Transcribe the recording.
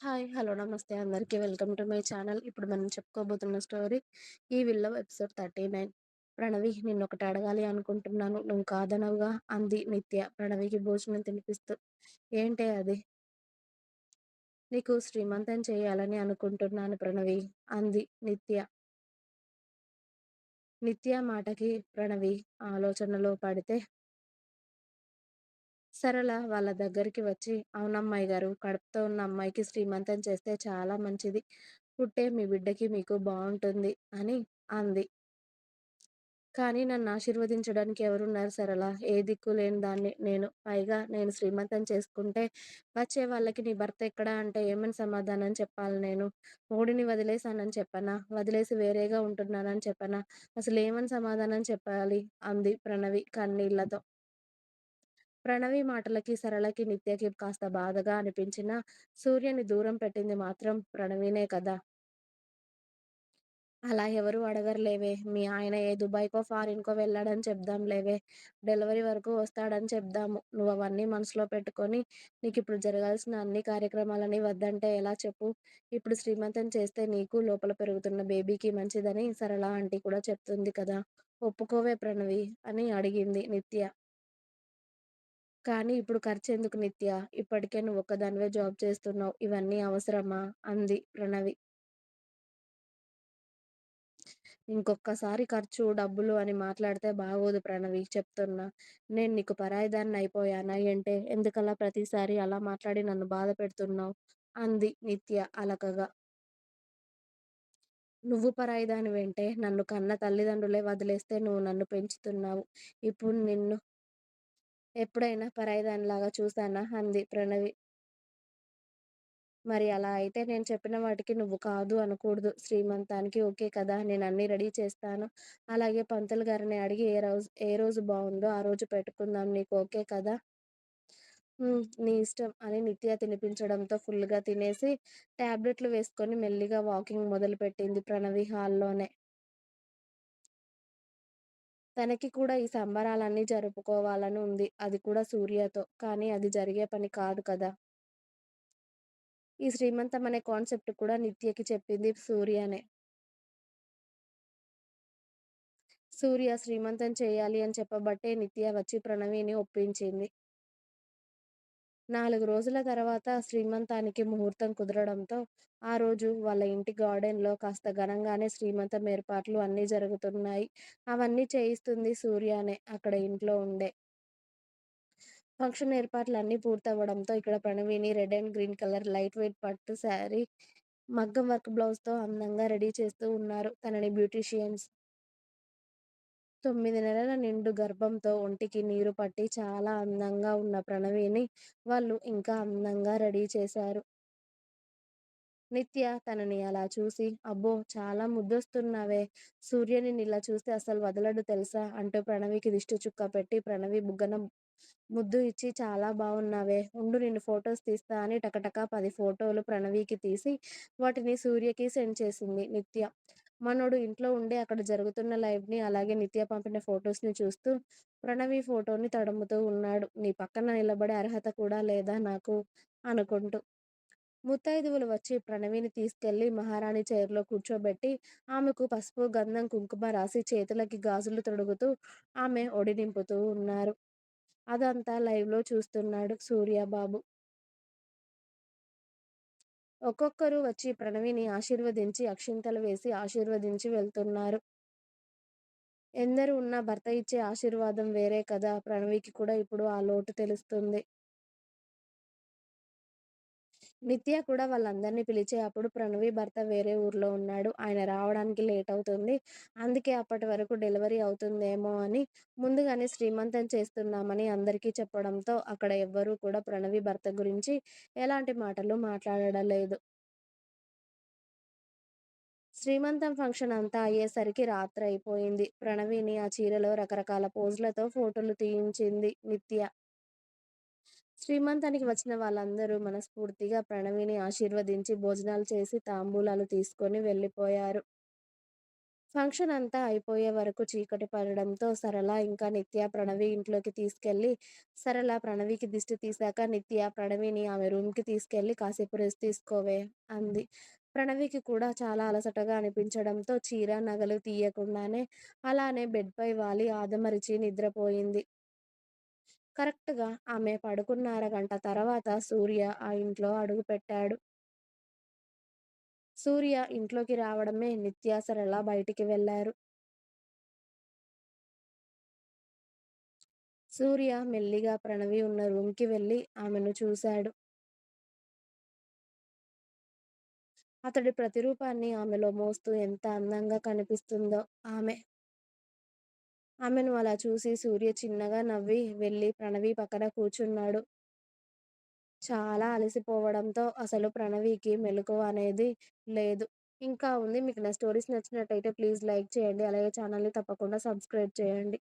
Hi. Hello. నమస్తే అందరికీ. Welcome to my channel. ఇప్పుడు మనం చెప్పుకోబోతున్న స్టోరీ 'ఈ విల్ లవ్' ఎపిసోడ్ 39. ప్రణవి నిన్నొకటి అడగాలి అనుకుంటున్నాను. నువ్వు కాదనవుగా అంది నిత్య ప్రణవికి భోజనం తినిపిస్తూ. ఏంటే అది? నీకు శ్రీమంతం చేయాలని అనుకుంటున్నాను ప్రణవి అంది నిత్య. నిత్య మాటకి ప్రణవి ఆలోచనలో పడితే సరళ వాళ్ళ దగ్గరికి వచ్చి, అవునమ్మాయి గారు, కడుపుతో ఉన్న అమ్మాయికి శ్రీమంతం చేస్తే చాలా మంచిది. పుట్టే మీ బిడ్డకి మీకు బావుంటుంది అని అంది. కానీ నన్ను ఆశీర్వదించడానికి ఎవరున్నారు సరళ? ఏ దిక్కు లేని దాన్ని నేను. పైగా నేను శ్రీమంతం చేసుకుంటే వచ్చే వాళ్ళకి నీ భర్త ఎక్కడా అంటే ఏమని సమాధానం చెప్పాలి నేను? మొగుడిని వదిలేశానని చెప్పనా? వదిలేసి వేరేగా ఉంటున్నానని చెప్పనా? అసలేమని సమాధానం చెప్పాలి? అంది ప్రణవి కన్నీళ్లతో. ప్రణవి మాటలకి, సరళకి, నిత్యకి కాస్త బాధగా అనిపించినా సూర్యని దూరం పెట్టింది మాత్రం ప్రణవినే కదా! అలా ఎవరు అడగరులేవే. మీ ఆయన ఏ దుబాయ్‌కో, ఫారిన్‌కో వెళ్ళాడని చెప్దాం లేవే. డెలివరీ వరకు వస్తాడని చెప్దాము. నువ్వవన్నీ మనసులో పెట్టుకొని, నీకిప్పుడు జరగాల్సిన అన్ని కార్యక్రమాలని వద్దంటే ఎలా చెప్పు? ఇప్పుడు శ్రీమంతం చేస్తే నీకు, లోపల పెరుగుతున్న బేబీకి మంచిదని సరళ ఆంటీ కూడా చెప్తుంది కదా! ఒప్పుకోవే ప్రణవి అని అడిగింది నిత్య. కానీ ఇప్పుడు ఖర్చెందుకు నిత్య? ఇప్పటికే నువ్వొక్కదానివే జాబ్ చేస్తున్నావు. ఇవన్నీ అవసరమా? అంది ప్రణవి. ఇంకొక్కసారి ఖర్చు, డబ్బులు అని మాట్లాడితే బాగోదు ప్రణవి చెప్తున్నా. నేను నీకు పరాయిదాన్నయిపోయానా ఏంటే? ఎందుకలా ప్రతిసారి అలా మాట్లాడి నన్ను బాధ పెడుతున్నావు? అంది నిత్య అలకగా. నువ్వు పరాయిదానివేంటే? నన్ను కన్న తల్లిదండ్రులే వదిలేస్తే నువ్వు నన్ను పెంచుతున్నావు. ఇప్పుడు నిన్ను ఎప్పుడైనా పరాయిదానిలాగా చూసానా? అంది ప్రణవి. మరి అలా అయితే నేను చెప్పిన వాటికి నువ్వు కాదు అనకూడదు. శ్రీమంతానికి ఓకే కదా! నేనన్నీ రెడీ చేస్తాను. అలాగే పంతులు గారిని అడిగి ఏ రోజు బావుందో ఆ రోజు పెట్టుకుందాం. నీకు ఓకే కదా! నీ ఇష్టం అని నిత్య తినిపించడంతో ఫుల్‌గా తినేసి టాబ్లెట్లు వేసుకొని మెల్లిగా వాకింగ్ మొదలుపెట్టింది ప్రణవి హాల్లోనే. తనకి కూడా ఈ సంబరాలన్నీ జరుపుకోవాలని ఉంది. అది కూడా సూర్యతో. కానీ అది జరిగే పని కాదు కదా! ఈ శ్రీమంతం అనే కాన్సెప్ట్ కూడా నిత్యకి చెప్పింది సూర్యనే. సూర్య శ్రీమంతం చేయాలి అని చెప్పబట్టే నిత్య వచ్చి ప్రణవిని ఒప్పించింది. 4 రోజుల తర్వాత శ్రీమంతానికి ముహూర్తం కుదరడంతో, ఆ రోజు వాళ్ళ ఇంటి గార్డెన్‌లో కాస్త ఘనంగానే శ్రీమంతం ఏర్పాట్లు అన్నీ జరుగుతున్నాయి. అవన్నీ చేయిస్తుంది సూర్యనే అక్కడ ఇంట్లో ఉండే. ఫంక్షన్ ఏర్పాట్లన్నీ పూర్తవ్వడంతో ఇక్కడ ప్రణవిని red and green colour light weight పట్టు శారీ, మగ్గం వర్క్ బ్లౌజ్‌తో అందంగా రెడీ చేస్తూ ఉన్నారు తనని బ్యూటీషియన్స్. 9 నెలల నిండు గర్భంతో ఒంటికి నీరు పట్టి చాలా అందంగా ఉన్న ప్రణవిని వాళ్ళు ఇంకా అందంగా రెడీ చేశారు. నిత్య తనని అలా చూసి, అబ్బో! చాలా ముద్దొస్తున్నావే. సూర్య నిన్నిలా చూస్తే అసలు వదలడు తెలుసా? అంటూ ప్రణవికి దిష్టి చుక్క పెట్టి ప్రణవి బుగ్గన ముద్దు ఇచ్చి చాలా బావున్నావే. ఉండు నిన్ను ఫోటోస్ తీస్తా అని టకటకా 10 ఫోటోలు ప్రణవికి తీసి వాటిని సూర్యకి సెండ్ చేసింది నిత్య. మనోడు ఇంట్లో ఉండి అక్కడ జరుగుతున్న లైవ్‌ని అలాగే నిత్య పంపిన ఫోటోస్‌ని చూస్తూ ప్రణవి ఫోటోని తడుముతూ ఉన్నాడు. నీ పక్కన నిలబడే అర్హత కూడా లేదా నాకు అనుకుంటూ. ముత్తైదువులు వచ్చి ప్రణవిని తీసుకెళ్లి మహారాణి చైర్‌లో కూర్చోబెట్టి ఆమెకు పసుపు, గంధం, కుంకుమ రాసి చేతులకి గాజులు తొడుగుతూ ఆమె ఒడి నింపుతూ ఉన్నారు. అదంతా లైవ్‌లో చూస్తున్నాడు సూర్యబాబు. ఒక్కొక్కరు వచ్చి ప్రణవిని ఆశీర్వదించి, అక్షింతలు వేసి ఆశీర్వదించి వెళ్తున్నారు. ఎందరు ఉన్నా భర్త ఇచ్చే ఆశీర్వాదం వేరే కదా! ప్రణవికి కూడా ఇప్పుడు ఆ లోటు తెలుస్తుంది. నిత్య కూడా వాళ్ళందరిని పిలిచి అప్పుడు ప్రణవి భర్త వేరే ఊర్లో ఉన్నాడు. ఆయన రావడానికి లేట్ అవుతుంది. అందుకే అప్పటి వరకు డెలివరీ అవుతుందేమో అని ముందుగానే శ్రీమంతం చేస్తున్నామని అందరికీ చెప్పడంతో అక్కడ ఎవ్వరూ కూడా ప్రణవి భర్త గురించి ఎలాంటి మాటలు మాట్లాడడం లేదు. శ్రీమంతం ఫంక్షన్ అంతా అయ్యేసరికి రాత్రయిపోయింది. ప్రణవిని ఆ చీరలో రకరకాల పోజులతో ఫోటోలు తీయించింది నిత్య. శ్రీమంతానికి వచ్చిన వాళ్ళందరూ మనస్ఫూర్తిగా ప్రణవిని ఆశీర్వదించి భోజనాలు చేసి తాంబూలాలు తీసుకొని వెళ్ళిపోయారు. ఫంక్షన్ అంతా అయిపోయే వరకు చీకటి పడడంతో సరళ ఇంకా నిత్య ప్రణవి ఇంట్లోకి తీసుకెళ్ళి సరళ ప్రణవికి దిష్టి తీశాక నిత్య ప్రణవిని ఆమె రూమ్‌కి తీసుకెళ్ళి కాసేపు రెస్ట్ తీసుకోవే అంది. ప్రణవికి కూడా చాలా అలసటగా అనిపించడంతో చీర, నగలు తీయకుండానే అలానే బెడ్‌పై వాలి ఆదమరిచి నిద్రపోయింది. కరెక్ట్‌గా ఆమె పడుకున్న అరగంట తర్వాత సూర్య ఆ ఇంట్లో అడుగుపెట్టాడు. సూర్య ఇంట్లోకి రావడమే నిత్య, సరళ బయటికి వెళ్లారు. సూర్య మెల్లిగా ప్రణవి ఉన్న రూమ్‌కి వెళ్లి ఆమెను చూశాడు. అతడి ప్రతిరూపాన్ని ఆమెలో మోస్తూ ఎంత అందంగా కనిపిస్తుందో ఆమె. ఆమెను అలా చూసి సూర్య చిన్నగా నవ్వి వెళ్లి ప్రణవి పక్కన కూర్చున్నాడు. చాలా అలసిపోవడంతో అసలు ప్రణవికి మెలకువ అనేది లేదు. ఇంకా ఉంది. మీకు నా స్టోరీస్ నచ్చినట్టయితే ప్లీజ్ లైక్ చేయండి. అలాగే ఛానల్‌ని తప్పకుండా సబ్స్క్రైబ్ చేయండి.